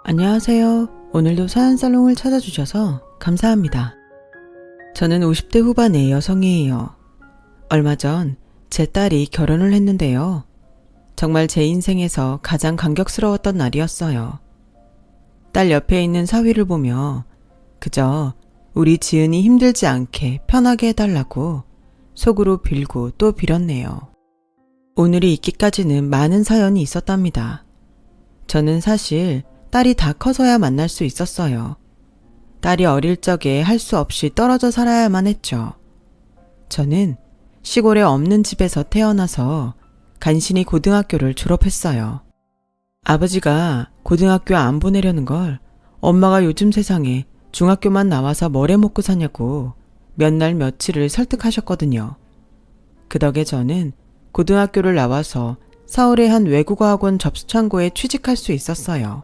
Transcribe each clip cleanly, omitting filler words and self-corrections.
안녕하세요. 오늘도 사연살롱을 찾아주셔서 감사합니다. 저는 50대 후반의 여성이에요. 얼마 전 제 딸이 결혼을 했는데요. 정말 제 인생에서 가장 감격스러웠던 날이었어요. 딸 옆에 있는 사위를 보며 그저 우리 지은이 힘들지 않게 편하게 해달라고 속으로 빌고 또 빌었네요. 오늘이 있기까지는 많은 사연이 있었답니다. 저는 사실 딸이 다 커서야 만날 수 있었어요. 딸이 어릴 적에 할 수 없이 떨어져 살아야만 했죠. 저는 시골에 없는 집에서 태어나서 간신히 고등학교를 졸업했어요. 아버지가 고등학교 안 보내려는 걸 엄마가 요즘 세상에 중학교만 나와서 뭘 해먹고 사냐고 몇 날 며칠을 설득하셨거든요. 그 덕에 저는 고등학교를 나와서 서울의 한 외국어 학원 접수창고에 취직할 수 있었어요.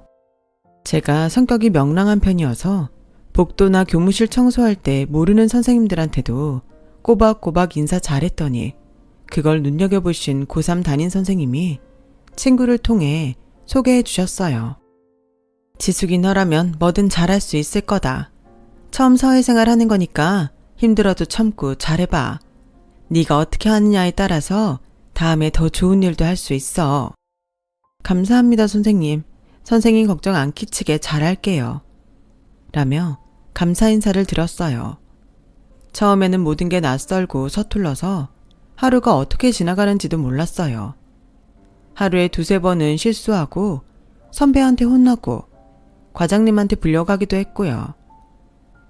제가 성격이 명랑한 편이어서 복도나 교무실 청소할 때 모르는 선생님들한테도 꼬박꼬박 인사 잘했더니 그걸 눈여겨보신 고3 담임 선생님이 친구를 통해 소개해 주셨어요. 지숙이 너라면 뭐든 잘할 수 있을 거다. 처음 사회생활 하는 거니까 힘들어도 참고 잘해봐. 네가 어떻게 하느냐에 따라서 다음에 더 좋은 일도 할 수 있어. 감사합니다, 선생님. 선생님 걱정 안 끼치게 잘할게요. 라며 감사 인사를 드렸어요. 처음에는 모든 게 낯설고 서툴러서 하루가 어떻게 지나가는지도 몰랐어요. 하루에 두세 번은 실수하고 선배한테 혼나고 과장님한테 불려가기도 했고요.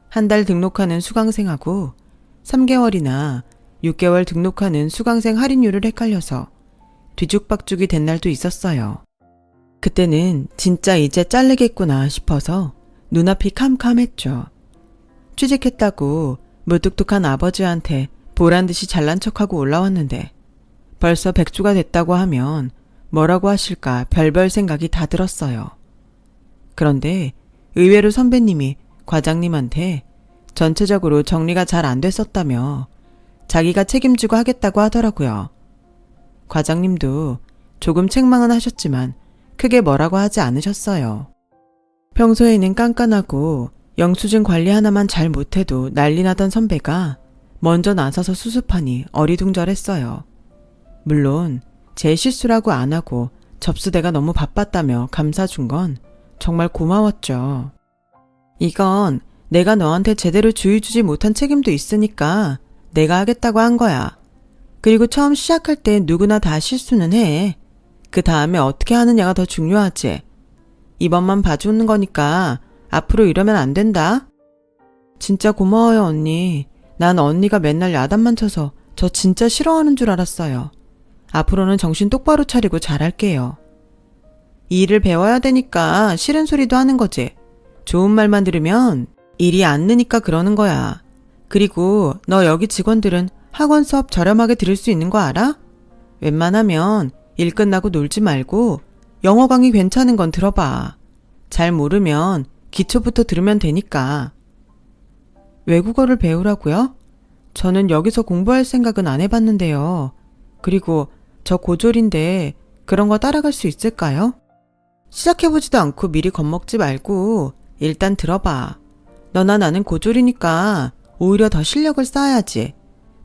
한 달 등록하는 수강생하고 3개월이나 6개월 등록하는 수강생 할인율을 헷갈려서 뒤죽박죽이 된 날도 있었어요. 그때는 진짜 이제 잘리겠구나 싶어서 눈앞이 캄캄했죠. 취직했다고 무뚝뚝한 아버지한테 보란듯이 잘난 척하고 올라왔는데 벌써 백수가 됐다고 하면 뭐라고 하실까 별별 생각이 다 들었어요. 그런데 의외로 선배님이 과장님한테 전체적으로 정리가 잘 안 됐었다며 자기가 책임지고 하겠다고 하더라고요. 과장님도 조금 책망은 하셨지만 크게 뭐라고 하지 않으셨어요. 평소에는 깐깐하고 영수증 관리 하나만 잘 못해도 난리 나던 선배가 먼저 나서서 수습하니 어리둥절했어요. 물론 제 실수라고 안 하고 접수대가 너무 바빴다며 감사 준 건 정말 고마웠죠. 이건 내가 너한테 제대로 주의 주지 못한 책임도 있으니까 내가 하겠다고 한 거야. 그리고 처음 시작할 때 누구나 다 실수는 해. 그 다음에 어떻게 하느냐가 더 중요하지. 이번만 봐주는 거니까 앞으로 이러면 안 된다. 진짜 고마워요, 언니. 난 언니가 맨날 야단만 쳐서 저 진짜 싫어하는 줄 알았어요. 앞으로는 정신 똑바로 차리고 잘할게요. 이 일을 배워야 되니까 싫은 소리도 하는 거지. 좋은 말만 들으면 일이 안 느니까 그러는 거야. 그리고 너 여기 직원들은 학원 수업 저렴하게 들을 수 있는 거 알아? 웬만하면 일 끝나고 놀지 말고 영어 강의 괜찮은 건 들어봐. 잘 모르면 기초부터 들으면 되니까. 외국어를 배우라고요? 저는 여기서 공부할 생각은 안 해봤는데요. 그리고 저 고졸인데 그런 거 따라갈 수 있을까요? 시작해보지도 않고 미리 겁먹지 말고 일단 들어봐. 너나 나는 고졸이니까 오히려 더 실력을 쌓아야지.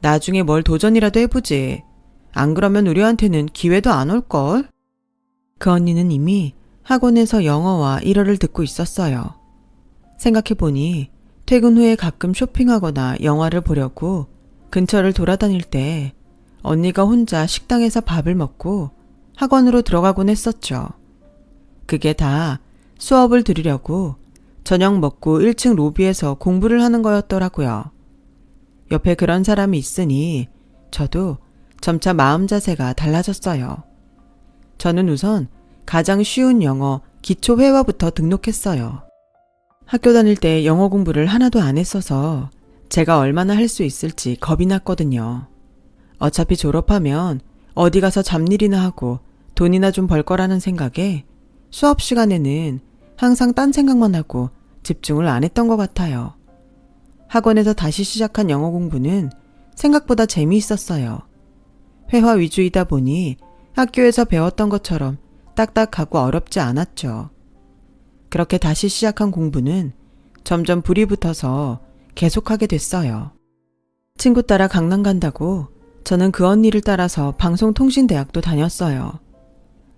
나중에 뭘 도전이라도 해보지. 안 그러면 우리한테는 기회도 안 올걸? 그 언니는 이미 학원에서 영어와 일어를 듣고 있었어요. 생각해보니 퇴근 후에 가끔 쇼핑하거나 영화를 보려고 근처를 돌아다닐 때 언니가 혼자 식당에서 밥을 먹고 학원으로 들어가곤 했었죠. 그게 다 수업을 들으려고 저녁 먹고 1층 로비에서 공부를 하는 거였더라고요. 옆에 그런 사람이 있으니 저도 점차 마음 자세가 달라졌어요. 저는 우선 가장 쉬운 영어 기초 회화부터 등록했어요. 학교 다닐 때 영어 공부를 하나도 안 했어서 제가 얼마나 할 수 있을지 겁이 났거든요. 어차피 졸업하면 어디 가서 잡일이나 하고 돈이나 좀 벌 거라는 생각에 수업 시간에는 항상 딴 생각만 하고 집중을 안 했던 것 같아요. 학원에서 다시 시작한 영어 공부는 생각보다 재미있었어요. 회화 위주이다 보니 학교에서 배웠던 것처럼 딱딱하고 어렵지 않았죠. 그렇게 다시 시작한 공부는 점점 불이 붙어서 계속하게 됐어요. 친구 따라 강남 간다고 저는 그 언니를 따라서 방송통신대학도 다녔어요.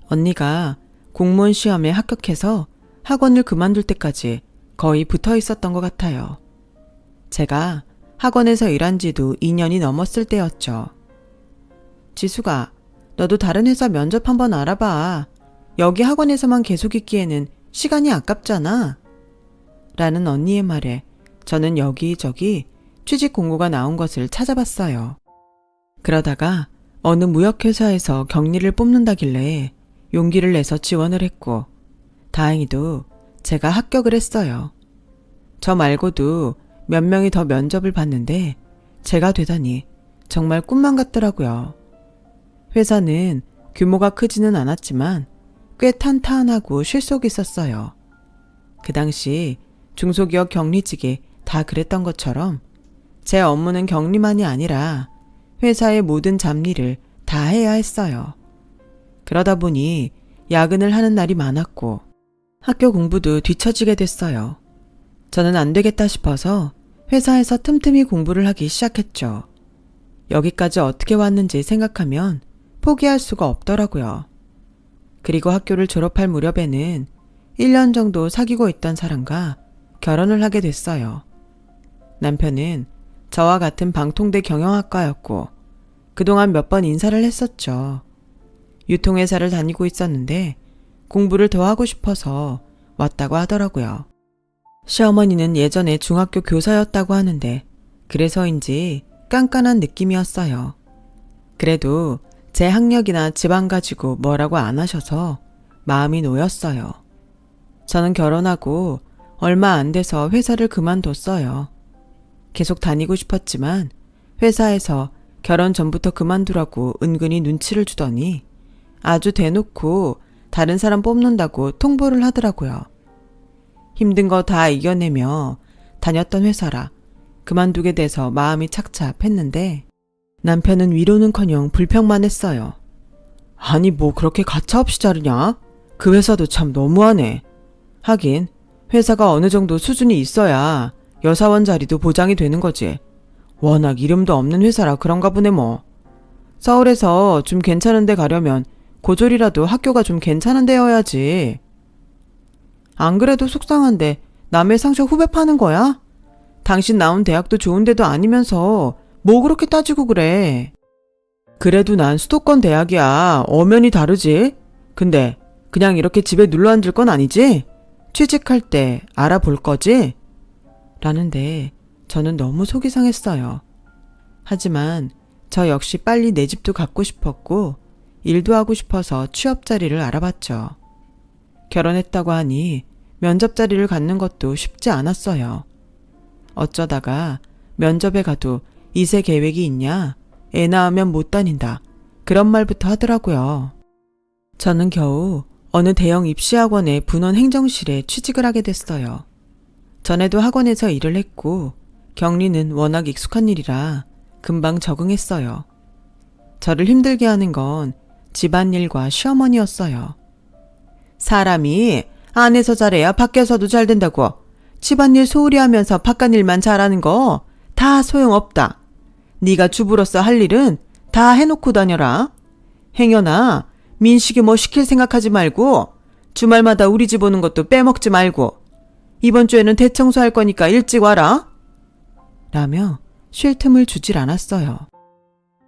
언니가 공무원 시험에 합격해서 학원을 그만둘 때까지 거의 붙어 있었던 것 같아요. 제가 학원에서 일한 지도 2년이 넘었을 때였죠. 지수가, 너도 다른 회사 면접 한번 알아봐. 여기 학원에서만 계속 있기에는 시간이 아깝잖아. 라는 언니의 말에 저는 여기저기 취직 공고가 나온 것을 찾아봤어요. 그러다가 어느 무역회사에서 격리를 뽑는다길래 용기를 내서 지원을 했고, 다행히도 제가 합격을 했어요. 저 말고도 몇 명이 더 면접을 봤는데 제가 되다니 정말 꿈만 같더라고요. 회사는 규모가 크지는 않았지만 꽤 탄탄하고 실속이 있었어요. 그 당시 중소기업 격리직이 다 그랬던 것처럼 제 업무는 격리만이 아니라 회사의 모든 잡일을 다 해야 했어요. 그러다 보니 야근을 하는 날이 많았고 학교 공부도 뒤처지게 됐어요. 저는 안 되겠다 싶어서 회사에서 틈틈이 공부를 하기 시작했죠. 여기까지 어떻게 왔는지 생각하면 포기할 수가 없더라고요. 그리고 학교를 졸업할 무렵에는 1년 정도 사귀고 있던 사람과 결혼을 하게 됐어요. 남편은 저와 같은 방통대 경영학과였고 그동안 몇 번 인사를 했었죠. 유통회사를 다니고 있었는데 공부를 더 하고 싶어서 왔다고 하더라고요. 시어머니는 예전에 중학교 교사였다고 하는데 그래서인지 깐깐한 느낌이었어요. 그래도 제 학력이나 집안 가지고 뭐라고 안 하셔서 마음이 놓였어요. 저는 결혼하고 얼마 안 돼서 회사를 그만뒀어요. 계속 다니고 싶었지만 회사에서 결혼 전부터 그만두라고 은근히 눈치를 주더니 아주 대놓고 다른 사람 뽑는다고 통보를 하더라고요. 힘든 거 다 이겨내며 다녔던 회사라 그만두게 돼서 마음이 착잡했는데 남편은 위로는커녕 불평만 했어요. 아니 뭐 그렇게 가차없이 자르냐? 그 회사도 참 너무하네. 하긴 회사가 어느 정도 수준이 있어야 여사원 자리도 보장이 되는 거지. 워낙 이름도 없는 회사라 그런가 보네 뭐. 서울에서 좀 괜찮은 데 가려면 고졸이라도 학교가 좀 괜찮은 데여야지. 안 그래도 속상한데 남의 상처 후배 파는 거야? 당신 나온 대학도 좋은 데도 아니면서 뭐 그렇게 따지고 그래. 그래도 난 수도권 대학이야. 엄연히 다르지. 근데 그냥 이렇게 집에 눌러 앉을 건 아니지? 취직할 때 알아볼 거지? 라는데 저는 너무 속이 상했어요. 하지만 저 역시 빨리 내 집도 갖고 싶었고 일도 하고 싶어서 취업 자리를 알아봤죠. 결혼했다고 하니 면접 자리를 갖는 것도 쉽지 않았어요. 어쩌다가 면접에 가도 이세 계획이 있냐? 애 낳으면 못 다닌다. 그런 말부터 하더라고요. 저는 겨우 어느 대형 입시학원의 분원 행정실에 취직을 하게 됐어요. 전에도 학원에서 일을 했고 격리는 워낙 익숙한 일이라 금방 적응했어요. 저를 힘들게 하는 건 집안일과 시어머니였어요. 사람이 안에서 잘해야 밖에서도 잘 된다고. 집안일 소홀히 하면서 바깥일만 잘하는 거 다 소용없다. 네가 주부로서 할 일은 다 해놓고 다녀라. 행여나 민식이 뭐 시킬 생각하지 말고 주말마다 우리 집 오는 것도 빼먹지 말고 이번 주에는 대청소할 거니까 일찍 와라. 라며 쉴 틈을 주질 않았어요.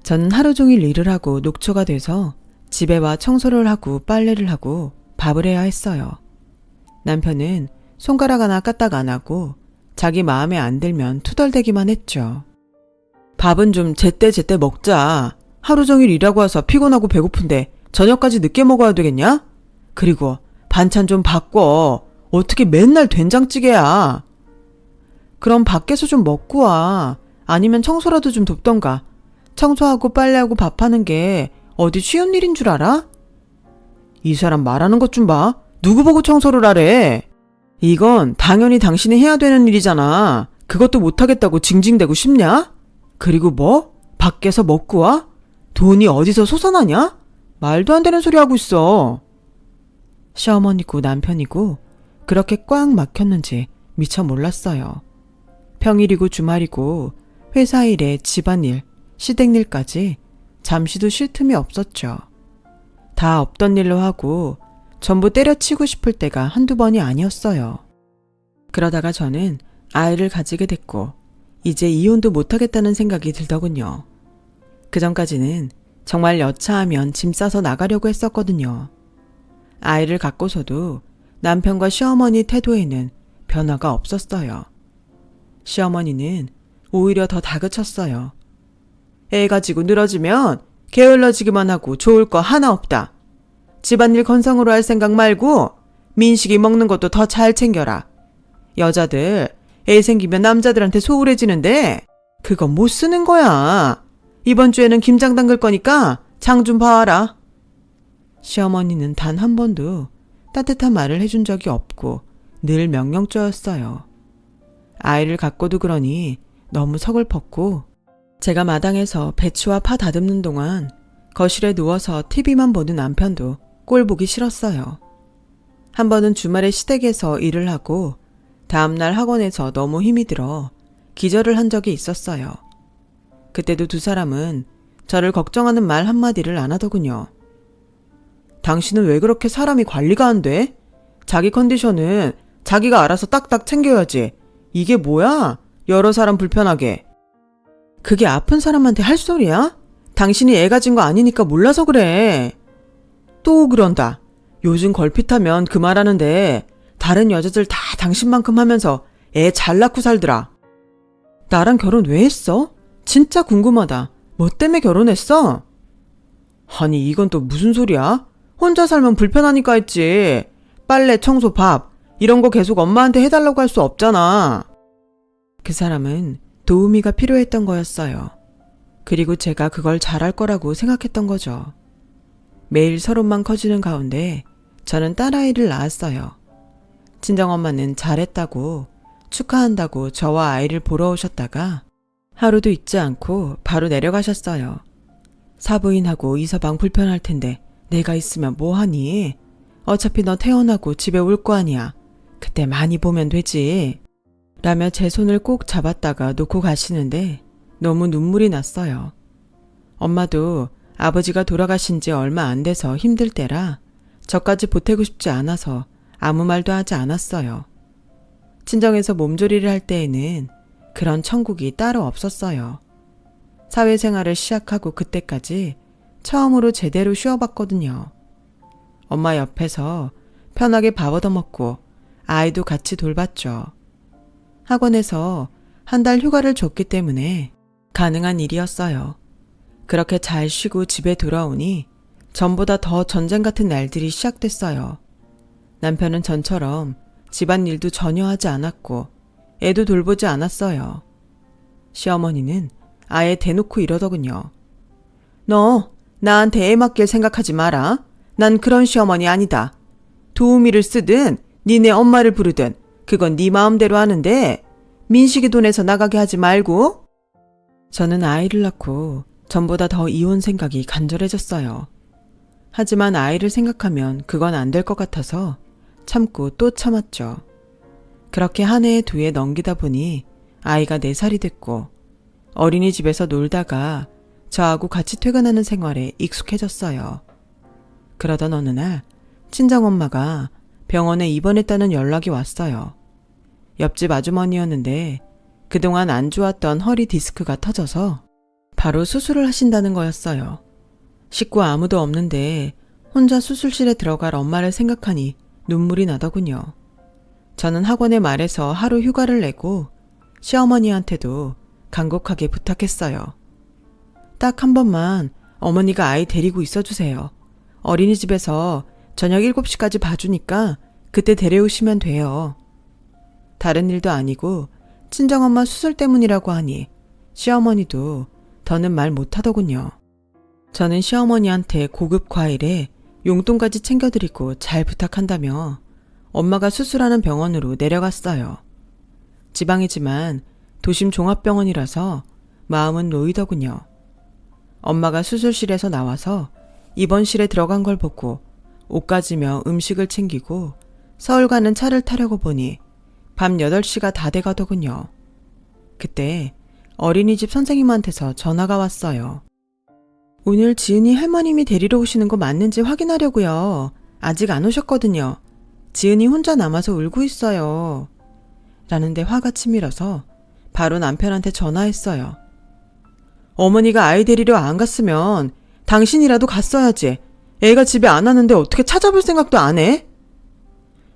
저는 하루 종일 일을 하고 녹초가 돼서 집에 와 청소를 하고 빨래를 하고 밥을 해야 했어요. 남편은 손가락 하나 까딱 안 하고 자기 마음에 안 들면 투덜대기만 했죠. 밥은 좀 제때제때 먹자. 하루 종일 일하고 와서 피곤하고 배고픈데 저녁까지 늦게 먹어야 되겠냐? 그리고 반찬 좀 바꿔. 어떻게 맨날 된장찌개야. 그럼 밖에서 좀 먹고 와. 아니면 청소라도 좀 돕던가. 청소하고 빨래하고 밥하는 게 어디 쉬운 일인 줄 알아? 이 사람 말하는 것 좀 봐. 누구 보고 청소를 하래. 이건 당연히 당신이 해야 되는 일이잖아. 그것도 못하겠다고 징징대고 싶냐? 그리고 뭐? 밖에서 먹고 와? 돈이 어디서 솟아나냐? 말도 안 되는 소리 하고 있어. 시어머니고 남편이고 그렇게 꽉 막혔는지 미처 몰랐어요. 평일이고 주말이고 회사 일에 집안일, 시댁일까지 잠시도 쉴 틈이 없었죠. 다 없던 일로 하고 전부 때려치고 싶을 때가 한두 번이 아니었어요. 그러다가 저는 아이를 가지게 됐고 이제 이혼도 못하겠다는 생각이 들더군요. 그전까지는 정말 여차하면 짐 싸서 나가려고 했었거든요. 아이를 갖고서도 남편과 시어머니 태도에는 변화가 없었어요. 시어머니는 오히려 더 다그쳤어요. 애 가지고 늘어지면 게을러지기만 하고 좋을 거 하나 없다. 집안일 건성으로 할 생각 말고 민식이 먹는 것도 더 잘 챙겨라. 여자들 애 생기면 남자들한테 소홀해지는데 그거 못 쓰는 거야. 이번 주에는 김장 담글 거니까 장 좀 봐와라. 시어머니는 단 한 번도 따뜻한 말을 해준 적이 없고 늘 명령조였어요. 아이를 갖고도 그러니 너무 서글펐고 제가 마당에서 배추와 파 다듬는 동안 거실에 누워서 TV만 보는 남편도 꼴 보기 싫었어요. 한 번은 주말에 시댁에서 일을 하고 다음날 학원에서 너무 힘이 들어 기절을 한 적이 있었어요. 그때도 두 사람은 저를 걱정하는 말 한마디를 안 하더군요. 당신은 왜 그렇게 사람이 관리가 안 돼? 자기 컨디션은 자기가 알아서 딱딱 챙겨야지. 이게 뭐야? 여러 사람 불편하게. 그게 아픈 사람한테 할 소리야? 당신이 애 가진 거 아니니까 몰라서 그래. 또 그런다. 요즘 걸핏하면 그 말하는데 다른 여자들 다 당신만큼 하면서 애 잘 낳고 살더라. 나랑 결혼 왜 했어? 진짜 궁금하다. 뭐 때문에 결혼했어? 아니 이건 또 무슨 소리야? 혼자 살면 불편하니까 했지. 빨래, 청소, 밥 이런 거 계속 엄마한테 해달라고 할 수 없잖아. 그 사람은 도우미가 필요했던 거였어요. 그리고 제가 그걸 잘할 거라고 생각했던 거죠. 매일 서론만 커지는 가운데 저는 딸아이를 낳았어요. 친정엄마는 잘했다고 축하한다고 저와 아이를 보러 오셨다가 하루도 있지 않고 바로 내려가셨어요. 사부인하고 이서방 불편할 텐데 내가 있으면 뭐하니? 어차피 너 태어나고 집에 올 거 아니야. 그때 많이 보면 되지. 라며 제 손을 꼭 잡았다가 놓고 가시는데 너무 눈물이 났어요. 엄마도 아버지가 돌아가신 지 얼마 안 돼서 힘들 때라 저까지 보태고 싶지 않아서 아무 말도 하지 않았어요. 친정에서 몸조리를 할 때에는 그런 천국이 따로 없었어요. 사회생활을 시작하고 그때까지 처음으로 제대로 쉬어봤거든요. 엄마 옆에서 편하게 밥 얻어먹고 아이도 같이 돌봤죠. 학원에서 한 달 휴가를 줬기 때문에 가능한 일이었어요. 그렇게 잘 쉬고 집에 돌아오니 전보다 더 전쟁 같은 날들이 시작됐어요. 남편은 전처럼 집안일도 전혀 하지 않았고 애도 돌보지 않았어요. 시어머니는 아예 대놓고 이러더군요. 너 나한테 애 맡길 생각하지 마라. 난 그런 시어머니 아니다. 도우미를 쓰든 니네 엄마를 부르든 그건 네 마음대로 하는데 민식이 돈에서 나가게 하지 말고. 저는 아이를 낳고 전보다 더 이혼 생각이 간절해졌어요. 하지만 아이를 생각하면 그건 안 될 것 같아서 참고 또 참았죠. 그렇게 한 해에 두 해 넘기다 보니 아이가 4살이 됐고 어린이집에서 놀다가 저하고 같이 퇴근하는 생활에 익숙해졌어요. 그러던 어느 날 친정엄마가 병원에 입원했다는 연락이 왔어요. 옆집 아주머니였는데 그동안 안 좋았던 허리 디스크가 터져서 바로 수술을 하신다는 거였어요. 식구 아무도 없는데 혼자 수술실에 들어갈 엄마를 생각하니 눈물이 나더군요. 저는 학원에 말해서 하루 휴가를 내고 시어머니한테도 간곡하게 부탁했어요. 딱 한 번만 어머니가 아이 데리고 있어주세요. 어린이집에서 저녁 7시까지 봐주니까 그때 데려오시면 돼요. 다른 일도 아니고 친정엄마 수술 때문이라고 하니 시어머니도 더는 말 못하더군요. 저는 시어머니한테 고급 과일에 용돈까지 챙겨드리고 잘 부탁한다며 엄마가 수술하는 병원으로 내려갔어요. 지방이지만 도심 종합병원이라서 마음은 놓이더군요. 엄마가 수술실에서 나와서 입원실에 들어간 걸 보고 옷 가지며 음식을 챙기고 서울 가는 차를 타려고 보니 밤 8시가 다 돼가더군요. 그때 어린이집 선생님한테서 전화가 왔어요. 오늘 지은이 할머님이 데리러 오시는 거 맞는지 확인하려고요. 아직 안 오셨거든요. 지은이 혼자 남아서 울고 있어요. 라는데 화가 치밀어서 바로 남편한테 전화했어요. 어머니가 아이 데리러 안 갔으면 당신이라도 갔어야지. 애가 집에 안 왔는데 어떻게 찾아볼 생각도 안 해?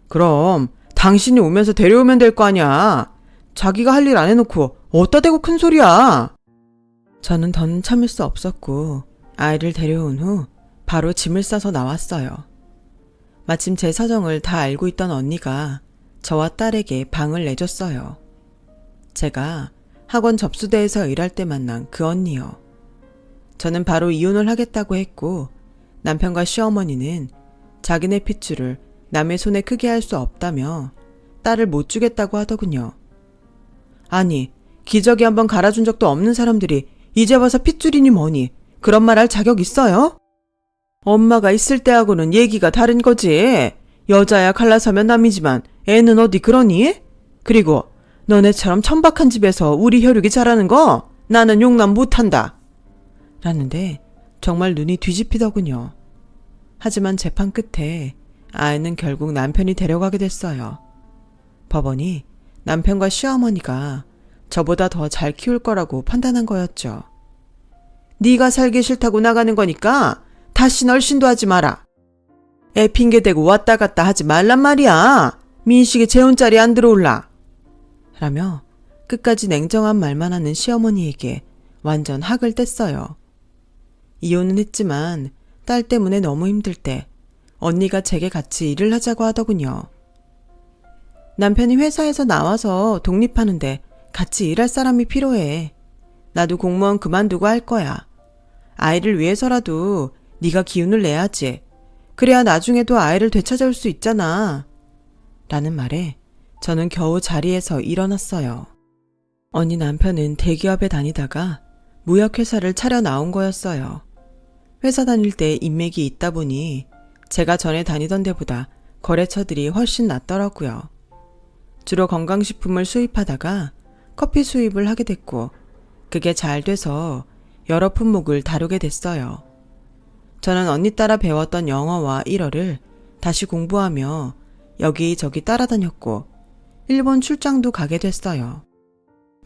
그럼 당신이 오면서 데려오면 될 거 아니야. 자기가 할 일 안 해놓고 어디다 대고 큰 소리야. 저는 더는 참을 수 없었고 아이를 데려온 후 바로 짐을 싸서 나왔어요. 마침 제 사정을 다 알고 있던 언니가 저와 딸에게 방을 내줬어요. 제가 학원 접수대에서 일할 때 만난 그 언니요. 저는 바로 이혼을 하겠다고 했고 남편과 시어머니는 자기네 핏줄을 남의 손에 크게 할 수 없다며 딸을 못 주겠다고 하더군요. 아니, 기저귀 한번 갈아준 적도 없는 사람들이 이제 와서 핏줄이니 뭐니 그런 말 할 자격 있어요? 엄마가 있을 때하고는 얘기가 다른 거지. 여자야 갈라서면 남이지만 애는 어디 그러니? 그리고 너네처럼 천박한 집에서 우리 혈육이 자라는 거 나는 용납 못한다. 라는데 정말 눈이 뒤집히더군요. 하지만 재판 끝에 아이는 결국 남편이 데려가게 됐어요. 법원이 남편과 시어머니가 저보다 더 잘 키울 거라고 판단한 거였죠. 네가 살기 싫다고 나가는 거니까 다시 널 신도하지 마라. 애 핑계대고 왔다 갔다 하지 말란 말이야. 민식이 재혼자리 안 들어올라. 라며 끝까지 냉정한 말만 하는 시어머니에게 완전 학을 뗐어요. 이혼은 했지만 딸 때문에 너무 힘들 때 언니가 제게 같이 일을 하자고 하더군요. 남편이 회사에서 나와서 독립하는데 같이 일할 사람이 필요해. 나도 공무원 그만두고 할 거야. 아이를 위해서라도 네가 기운을 내야지. 그래야 나중에도 아이를 되찾아올 수 있잖아. 라는 말에 저는 겨우 자리에서 일어났어요. 언니 남편은 대기업에 다니다가 무역회사를 차려 나온 거였어요. 회사 다닐 때 인맥이 있다 보니 제가 전에 다니던 데보다 거래처들이 훨씬 낫더라고요. 주로 건강식품을 수입하다가 커피 수입을 하게 됐고 그게 잘 돼서 여러 품목을 다루게 됐어요. 저는 언니 따라 배웠던 영어와 일어를 다시 공부하며 여기저기 따라다녔고 일본 출장도 가게 됐어요.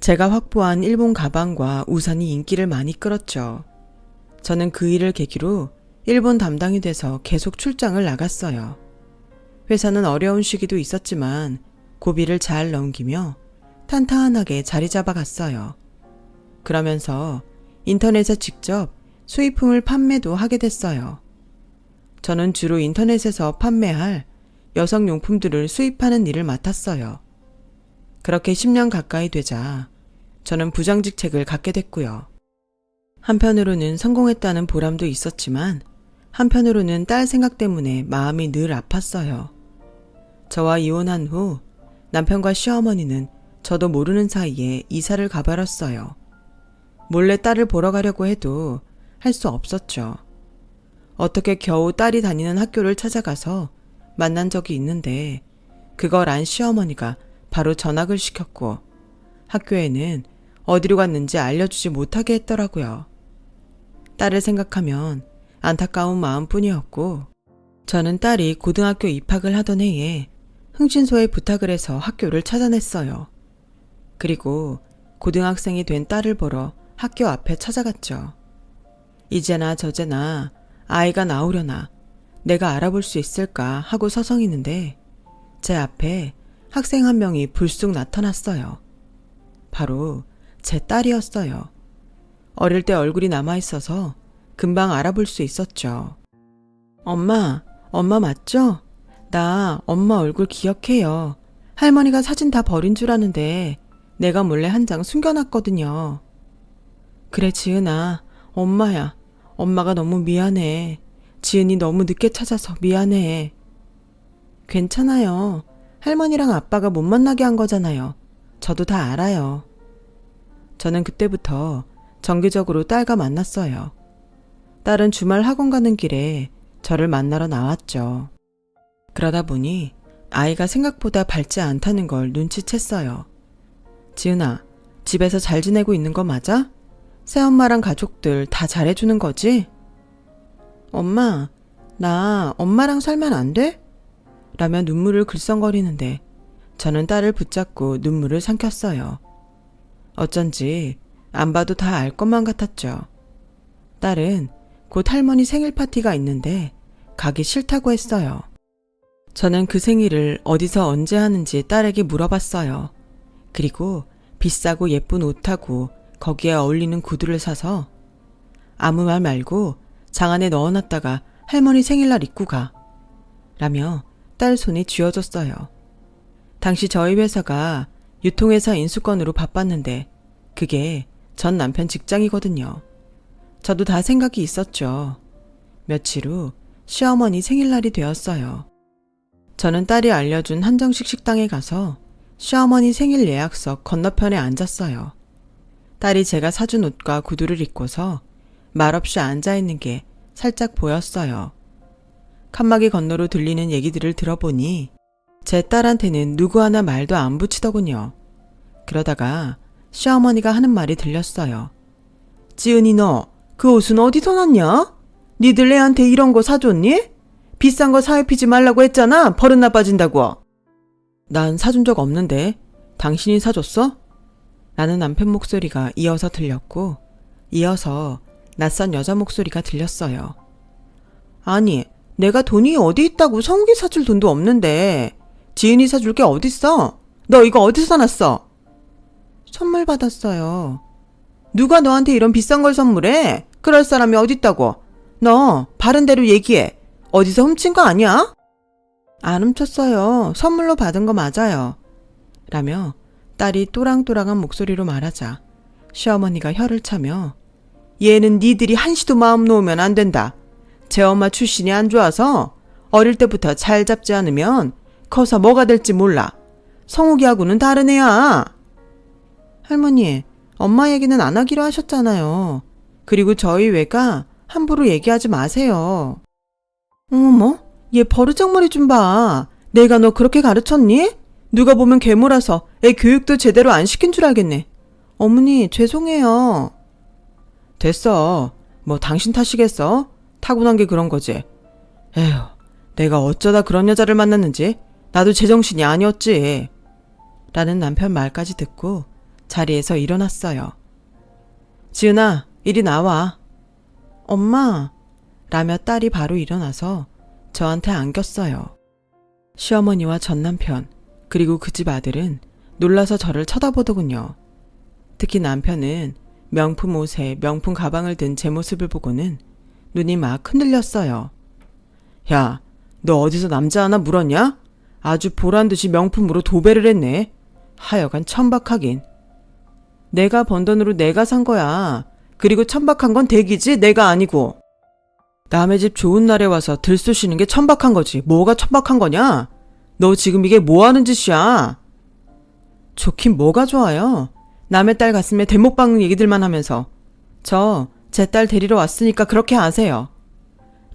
제가 확보한 일본 가방과 우산이 인기를 많이 끌었죠. 저는 그 일을 계기로 일본 담당이 돼서 계속 출장을 나갔어요. 회사는 어려운 시기도 있었지만 고비를 잘 넘기며 탄탄하게 자리 잡아갔어요. 그러면서 인터넷에 직접 수입품을 판매도 하게 됐어요. 저는 주로 인터넷에서 판매할 여성용품들을 수입하는 일을 맡았어요. 그렇게 10년 가까이 되자 저는 부장직책을 갖게 됐고요. 한편으로는 성공했다는 보람도 있었지만 한편으로는 딸 생각 때문에 마음이 늘 아팠어요. 저와 이혼한 후 남편과 시어머니는 저도 모르는 사이에 이사를 가버렸어요. 몰래 딸을 보러 가려고 해도 할 수 없었죠. 어떻게 겨우 딸이 다니는 학교를 찾아가서 만난 적이 있는데 그걸 안 시어머니가 바로 전학을 시켰고 학교에는 어디로 갔는지 알려주지 못하게 했더라고요. 딸을 생각하면 안타까운 마음뿐이었고 저는 딸이 고등학교 입학을 하던 해에 흥신소에 부탁을 해서 학교를 찾아냈어요. 그리고 고등학생이 된 딸을 보러 학교 앞에 찾아갔죠. 이제나 저제나 아이가 나오려나 내가 알아볼 수 있을까 하고 서성이는데 제 앞에 학생 한 명이 불쑥 나타났어요. 바로 제 딸이었어요. 어릴 때 얼굴이 남아있어서 금방 알아볼 수 있었죠. 엄마 맞죠? 나 엄마 얼굴 기억해요. 할머니가 사진 다 버린 줄 아는데 내가 몰래 한 장 숨겨놨거든요. 그래 지은아, 엄마야. 엄마가 너무 미안해. 지은이 너무 늦게 찾아서 미안해. 괜찮아요. 할머니랑 아빠가 못 만나게 한 거잖아요. 저도 다 알아요. 저는 그때부터 정기적으로 딸과 만났어요. 딸은 주말 학원 가는 길에 저를 만나러 나왔죠. 그러다 보니 아이가 생각보다 밝지 않다는 걸 눈치챘어요. 지은아, 집에서 잘 지내고 있는 거 맞아? 새엄마랑 가족들 다 잘해주는 거지? 엄마, 나 엄마랑 살면 안 돼? 라며 눈물을 글썽거리는데 저는 딸을 붙잡고 눈물을 삼켰어요. 어쩐지 안 봐도 다 알 것만 같았죠. 딸은 곧 할머니 생일 파티가 있는데 가기 싫다고 했어요. 저는 그 생일을 어디서 언제 하는지 딸에게 물어봤어요. 그리고 비싸고 예쁜 옷하고 거기에 어울리는 구두를 사서 아무 말 말고 장 안에 넣어놨다가 할머니 생일날 입고 가 라며 딸 손에 쥐어줬어요. 당시 저희 회사가 유통회사 인수권으로 바빴는데 그게 전 남편 직장이거든요. 저도 다 생각이 있었죠. 며칠 후 시어머니 생일날이 되었어요. 저는 딸이 알려준 한정식 식당에 가서 시어머니 생일 예약석 건너편에 앉았어요. 딸이 제가 사준 옷과 구두를 입고서 말없이 앉아있는 게 살짝 보였어요. 칸막이 건너로 들리는 얘기들을 들어보니 제 딸한테는 누구 하나 말도 안 붙이더군요. 그러다가 시어머니가 하는 말이 들렸어요. 지은이 너 그 옷은 어디서 났냐? 니들 애한테 이런 거 사줬니? 비싼 거 사입히지 말라고 했잖아. 버릇 나빠진다고. 난 사준 적 없는데 당신이 사줬어? 라는 남편 목소리가 이어서 들렸고 이어서 낯선 여자 목소리가 들렸어요. 아니, 내가 돈이 어디 있다고 성욱이 사줄 돈도 없는데 지은이 사줄 게 어딨어? 너 이거 어디서 났어? 선물 받았어요. 누가 너한테 이런 비싼 걸 선물해? 그럴 사람이 어딨다고? 너 바른 대로 얘기해. 어디서 훔친 거 아니야? 안 훔쳤어요. 선물로 받은 거 맞아요. 라며 딸이 또랑또랑한 목소리로 말하자 시어머니가 혀를 차며 얘는 니들이 한시도 마음 놓으면 안 된다. 제 엄마 출신이 안 좋아서 어릴 때부터 잘 잡지 않으면 커서 뭐가 될지 몰라. 성욱이하고는 다른 애야. 할머니, 엄마 얘기는 안 하기로 하셨잖아요. 그리고 저희 외가 함부로 얘기하지 마세요. 어머, 얘 버르장머리 좀 봐. 내가 너 그렇게 가르쳤니? 누가 보면 괴물아서 애 교육도 제대로 안 시킨 줄 알겠네. 어머니, 죄송해요. 됐어. 뭐 당신 탓이겠어? 타고난 게 그런 거지. 에휴, 내가 어쩌다 그런 여자를 만났는지 나도 제정신이 아니었지. 라는 남편 말까지 듣고 자리에서 일어났어요. 지은아, 이리 나와. 엄마, 라며 딸이 바로 일어나서 저한테 안겼어요. 시어머니와 전 남편, 그리고 그 집 아들은 놀라서 저를 쳐다보더군요. 특히 남편은 명품 옷에 명품 가방을 든 제 모습을 보고는 눈이 막 흔들렸어요. 야, 너 어디서 남자 하나 물었냐? 아주 보란듯이 명품으로 도배를 했네. 하여간 천박하긴. 내가 번 돈으로 내가 산 거야. 그리고 천박한 건 댁이지 내가 아니고. 남의 집 좋은 날에 와서 들쑤시는 게 천박한 거지. 뭐가 천박한 거냐? 너 지금 이게 뭐 하는 짓이야? 좋긴 뭐가 좋아요. 남의 딸 가슴에 대목 박는 얘기들만 하면서. 제 딸 데리러 왔으니까 그렇게 아세요.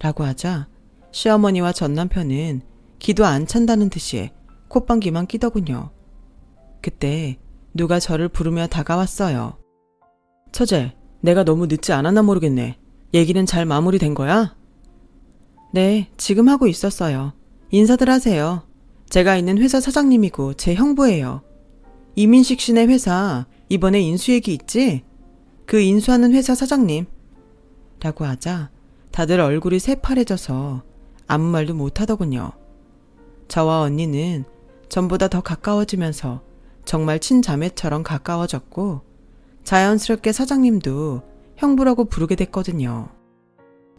라고 하자 시어머니와 전 남편은 기도 안 찬다는 듯이 콧방귀만 끼더군요. 그때 누가 저를 부르며 다가왔어요. 처제, 내가 너무 늦지 않았나 모르겠네. 얘기는 잘 마무리된 거야? 네, 지금 하고 있었어요. 인사들 하세요. 제가 있는 회사 사장님이고 제 형부예요. 이민식 씨네 회사 이번에 인수얘기 있지? 그 인수하는 회사 사장님. 라고 하자 다들 얼굴이 새파래져서 아무 말도 못하더군요. 저와 언니는 전보다 더 가까워지면서 정말 친자매처럼 가까워졌고 자연스럽게 사장님도 형부라고 부르게 됐거든요.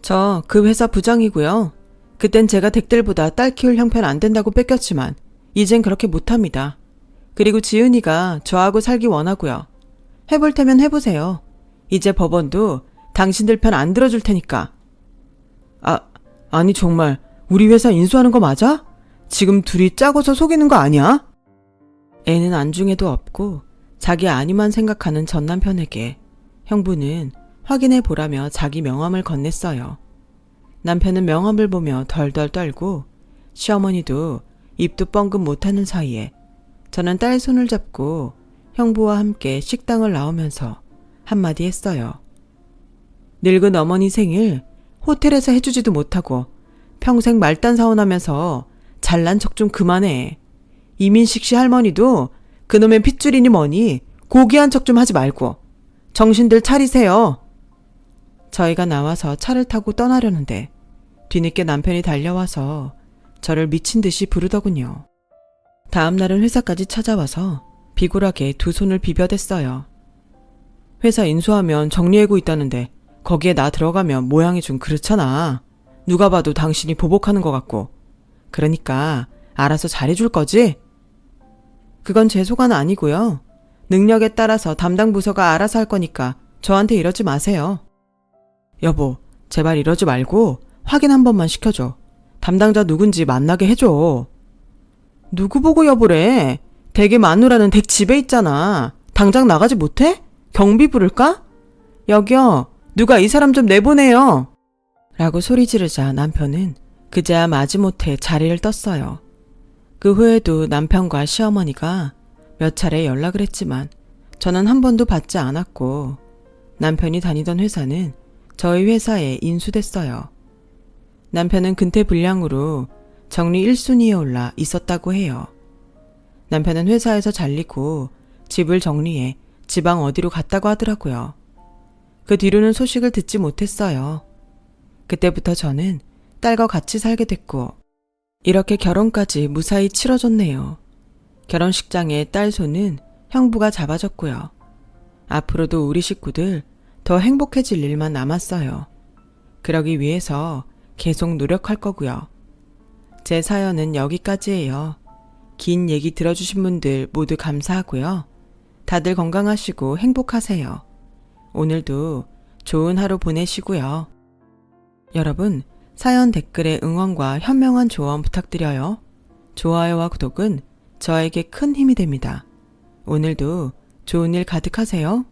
저 그 회사 부장이고요. 그땐 제가 댁들보다 딸 키울 형편 안 된다고 뺏겼지만 이젠 그렇게 못합니다. 그리고 지은이가 저하고 살기 원하고요. 해볼 테면 해보세요. 이제 법원도 당신들 편 안 들어줄 테니까. 아니 정말 우리 회사 인수하는 거 맞아? 지금 둘이 짜고서 속이는 거 아니야? 애는 안중에도 없고 자기 아니만 생각하는 전 남편에게 형부는 확인해 보라며 자기 명함을 건넸어요. 남편은 명함을 보며 덜덜 떨고 시어머니도 입도 뻥긋 못하는 사이에 저는 딸 손을 잡고 형부와 함께 식당을 나오면서 한마디 했어요. 늙은 어머니 생일 호텔에서 해주지도 못하고 평생 말단 사원하면서 잘난 척 좀 그만해. 이민식 씨 할머니도 그놈의 핏줄이니 뭐니 고귀한 척 좀 하지 말고 정신들 차리세요. 저희가 나와서 차를 타고 떠나려는데 뒤늦게 남편이 달려와서 저를 미친 듯이 부르더군요. 다음 날은 회사까지 찾아와서 비굴하게 두 손을 비벼댔어요. 회사 인수하면 정리해고 있다는데 거기에 나 들어가면 모양이 좀 그렇잖아. 누가 봐도 당신이 보복하는 것 같고. 그러니까 알아서 잘해줄 거지? 그건 제 소관 아니고요. 능력에 따라서 담당 부서가 알아서 할 거니까 저한테 이러지 마세요. 여보, 제발 이러지 말고 확인 한 번만 시켜줘. 담당자 누군지 만나게 해줘. 누구 보고 여보래? 댁의 마누라는 댁 집에 있잖아. 당장 나가지 못해? 경비 부를까? 여기요, 누가 이 사람 좀 내보내요. 라고 소리 지르자 남편은 그제야 마지못해 자리를 떴어요. 그 후에도 남편과 시어머니가 몇 차례 연락을 했지만 저는 한 번도 받지 않았고 남편이 다니던 회사는 저희 회사에 인수됐어요. 남편은 근태불량으로 정리 1순위에 올라 있었다고 해요. 남편은 회사에서 잘리고 집을 정리해 지방 어디로 갔다고 하더라고요. 그 뒤로는 소식을 듣지 못했어요. 그때부터 저는 딸과 같이 살게 됐고 이렇게 결혼까지 무사히 치러졌네요. 결혼식장에 딸 손은 형부가 잡아줬고요. 앞으로도 우리 식구들 더 행복해질 일만 남았어요. 그러기 위해서 계속 노력할 거고요. 제 사연은 여기까지예요. 긴 얘기 들어주신 분들 모두 감사하고요. 다들 건강하시고 행복하세요. 오늘도 좋은 하루 보내시고요. 여러분, 사연 댓글에 응원과 현명한 조언 부탁드려요. 좋아요와 구독은 저에게 큰 힘이 됩니다. 오늘도 좋은 일 가득하세요.